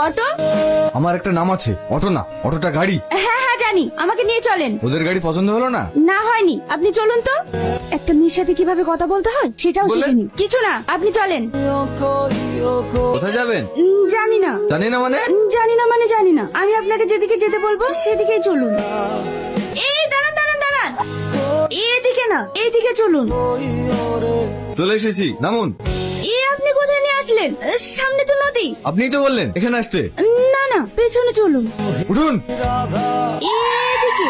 Auto? আমার একটা নাম আছে, অটো না, অটোটা গাড়ি। হ্যাঁ হ্যাঁ জানি, আমাকে নিয়ে চলেন। ওদের গাড়ি পছন্দ হলো না? না হয়নি, আপনি চলুন তো। একটা মেয়ের সাথে কিভাবে কথা বলতে হয় সেটাও বললেন? শিখিনি। কিছু না, আপনি চলেন। কোথায় যাবেন? জানি না। জানি না মানে? জানি না মানে জানি না। আমি আপনাকে যেদিকে যেতে বলবো সেদিকেই চলুন। এই দাঁড়ান দাঁড়ান দাঁড়ান, এদিকে না, এইদিকে চলুন। চলে এসেছি, নামুন। আপনি কোথায় নিয়ে আসলেন? সামনে তো নদী। আপনিই তো বললেন এখানে আসতে। না না, পেছনে চলুন। উঠুন। এদিকে।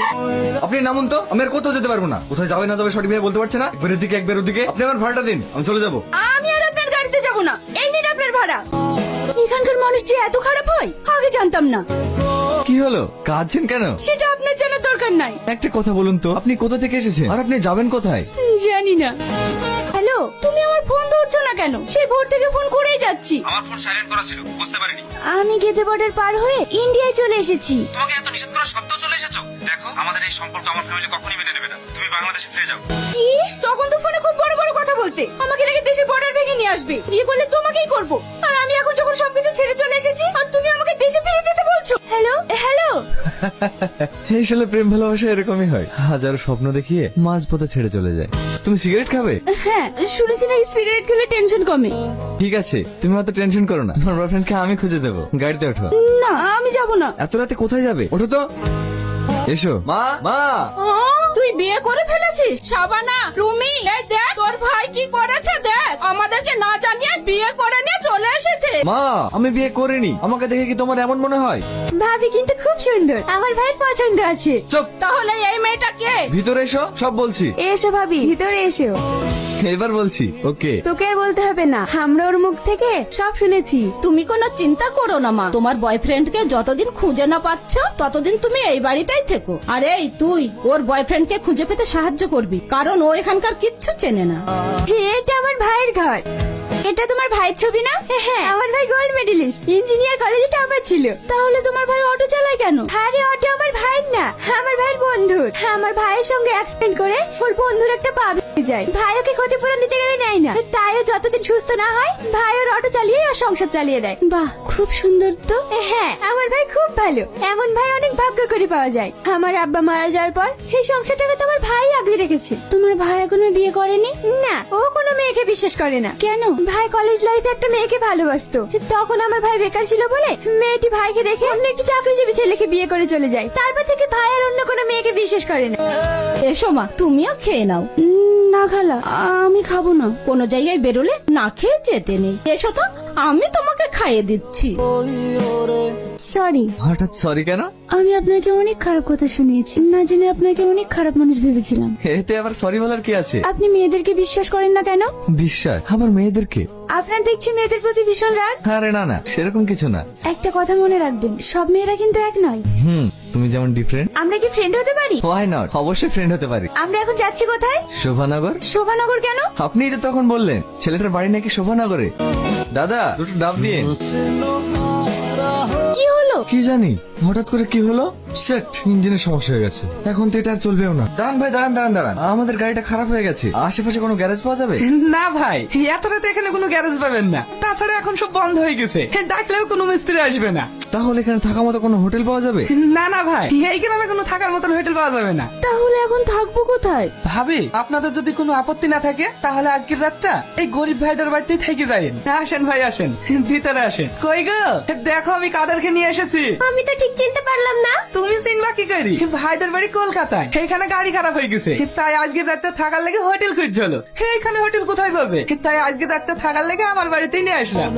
আপনি নামুন তো, আমি আর কোথাও যেতে পারবো না। কোথায় যাবে না যাবে সঠিক ভাবে বলতে পারছে না। একবার এদিকে একবার ওদিকে। আপনি আমার ভাড়াটা দিন, আমি চলে যাবো। আমি আর আপনার গাড়িতে যাব না, এই নিন আপনার ভাড়া। এখানকার মানুষ যে এত খারাপ হয় আগে জানতাম না। কি হলো, কাঁদছেন কেন? সেটা আপনার জানার দরকার নাই। একটা কথা বলুন তো, আপনি কোথা থেকে এসেছেন আর আপনি যাবেন কোথায়? জানি না। হ্যালো, তুমি আমার ফোন ধরছো না কেন? সেই ভোর থেকে ফোন করেই যাচ্ছি। আমার ফোন সাইলেন্ট করা ছিল, বুঝতে পারিনি। আমি গেদে বর্ডার পার হয়ে ইন্ডিয়ায় চলে এসেছি। তোমাকে এত নিষেধ করা সত্ত্বেও চলে এসেছো। দেখো, আমাদের এই সম্পর্ক আমার ফ্যামিলি কখনোই মেনে নেবে না। তুমি বাংলাদেশে ফিরে যাও। কি? তখন তো ফোনে খুব বড় বড় কথা বলতে, আমাকে নাকি দেশের বর্ডার ভেঙে নিয়ে আসবে। বিয়ে করলে তোমাকেই করব। আর আমি এখন যখন সবকিছু ছেড়ে চলে এসেছি আর তুমি আমাকে দেশে ফিরে যেতে বলছো। Hello hello. এই সালে প্রেম ভালোবাসা এরকমই হয়, হাজারো স্বপ্ন দেখিয়ে মাঝপথে ছেড়ে চলে যায়। তুমি সিগারেট খাবে? হ্যাঁ, শুনেছি নাকি সিগারেট খেলে টেনশন কমে। ঠিক আছে, তুমি অত টেনশন করো না, তোমার বয়ফ্রেন্ডকে আমি খুঁজে দেবো। গাড়িতে ওঠো। না, আমি যাব না। এত রাতে কোথায় যাবে? ওঠো তো। এসো। মা মা। তুই বিয়ে করে ফেলেছিস? শাবানা, রুমি, এই দেখ তোর ভাই কি করেছে দেখ। আমাদেরকে না জানিয়ে বিয়ে করে নিয়ে চলে এসেছে। মা, আমি বিয়ে করিনি। আমাকে দেখে কি তোমার এমন মনে হয়? ভাবি কিন্তু খুব সুন্দর, আমার ভাইয়ের পছন্দ আছে। চুপ। তাহলে এই মেয়েটা কে? ভিতরে এসো, সব বলছি। এসো ভাবি, ভিতরে এসো। এবার বলছি ওকে। তোকে আর বলতে হবে না, আমরা ওর মুখ থেকে সব শুনেছি। তুমি কোনো চিন্তা করো না মা, তোমার বয়ফ্রেন্ডকে যতদিন খুঁজে না পাচ্ছ ততদিন তুমি এই বাড়িতেই থেকো। আর এই তুই ওর বয়ফ্রেন্ডকে খুঁজে পেতে সাহায্য করবি, কারণ ও এখানকার কিচ্ছু চেনে না। এটা আমার ভাইয়ের ঘর। এটা তোমার ভাইয়ের ছবি না? হ্যাঁ, আমার ভাই গোল্ড মেডেলিস্ট, ইঞ্জিনিয়ার কলেজে টপার ছিল। তাহলে তোমার ভাই অটো চালায় কেন? আরে অটো আমার ভাইয়ের না, আমার ভাইয়ের বন্ধুর। আমার ভাইয়ের সঙ্গে অ্যাক্সিডেন্ট করে ওর বন্ধুর একটা পা ভেঙে যায়। ভাই ওকে ক্ষতিপূরণ দিতে গেলে নেয় না, তাই ও যতদিন সুস্থ না হয় ভাই ওর অটো চালিয়ে ওর সংসার চালিয়ে দেয়। বাহ, খুব সুন্দর তো। হ্যাঁ, আমার ভাই খুব ভালো। এমন ভাই অনেক ভাগ্য করে পাওয়া যায়। আমার আব্বা মারা যাওয়ার পর এই সংসারটাকে তোমার ভাই আগলে রেখেছে। তোমার ভাই এখনো বিয়ে করেনি? না, ও কোনো মেয়েকে বিশ্বাস করে না। কেন? ভাই কলেজ লাইফে একটা মেয়েকে ভালোবাসতো, তখন আমার ভাই বেকার ছিল বলে মেয়েটি ভাইকে দেখে অন্য একটি চাকরিজীবী ছেলেকে বিয়ে করে চলে যায়। তারপর থেকে ভাই আর অন্য কোনো মেয়েকে বিশ্বাস করে না। এসো মা, তুমিও খেয়ে নাও। না খালা, আমি খাবো না। কোনো জায়গায় বেরোলে না খেয়ে যেতে নেই। এসো তো, আমি তোমাকে খাইয়ে দিচ্ছি। সরি। হঠাৎ সরি কেন? আমি আপনাকে অনেক খারাপ কথা শুনিয়েছি, না জেনে আপনাকে অনেক খারাপ মানুষ ভেবেছিলাম। এতে আবার সরি বলার কি আছে? আপনি মেয়েদেরকে বিশ্বাস করেন না কেন? বিশ্বাস? আবার মেয়েদেরকে? আপনার দেখছি মেয়েদের প্রতি ভীষণ রাগ। আরে না না, সেরকম কিছু না। একটা কথা মনে রাখবেন, সব মেয়েরা কিন্তু এক নয়। তুমি যেমন ডিফারেন্ট। আমরা কি ফ্রেন্ড হতে পারি? হোয়াই নট, অবশ্যই ফ্রেন্ড হতে পারি। আমরা এখন যাচ্ছি কোথায়? শোভানগর। শোভানগর কেন? আপনিই তো তখন বললেন ছেলেটার বাড়ি নাকি শোভানগরে। দাদা, দুটো ডাব দিয়ে। কি হলো? কি জানি হঠাৎ করে কি হলো। সেট, ইঞ্জিনের সমস্যা হয়ে গেছে, এখন তো এটা আর চলবেও না। দাঁড়ান ভাই, দাঁড়ান দাঁড়ান দাঁড়ান, আমাদের গাড়িটা খারাপ হয়ে গেছে। আশেপাশে কোনো গ্যারেজ পাওয়া যাবে? না ভাই, এত রাতে এখানে কোনো গ্যারেজ পাবেন না। তাছাড়া এখন সব বন্ধ হয়ে গেছে, ডাকলেও কোনো মিস্ত্রি আসবে না। তাহলে এখানে থাকার মতো কোনো হোটেল পাওয়া যাবে? না না ভাই, এই গ্রামে কোনো থাকার মতন হোটেল পাওয়া যাবে না। তাহলে এখন থাকবো কোথায়? ভাবি, আপনাদের যদি কোনো আপত্তি না থাকে তাহলে আজকের রাতটা এই গরিব ভাইটার বাড়িতেই থেকে যাবেন। আসেন ভাই, আসেন, ভিতরে আসেন। কই গো, দেখো আমি কাদেরকে নিয়ে এসেছি। আমি তো ঠিক চিনতে পারলাম না। তুমি চিনবা কি করি? ভাইদের বাড়ি কলকাতায়, সেইখানে গাড়ি খারাপ হয়ে গেছে, তাই আজকে রাতটা থাকার লেগে হোটেল খুঁজছিল। এইখানে হোটেল কোথায় পাবে, তাই আজকে রাতটা থাকার লেগে আমার বাড়িতেই নিয়ে আসলাম।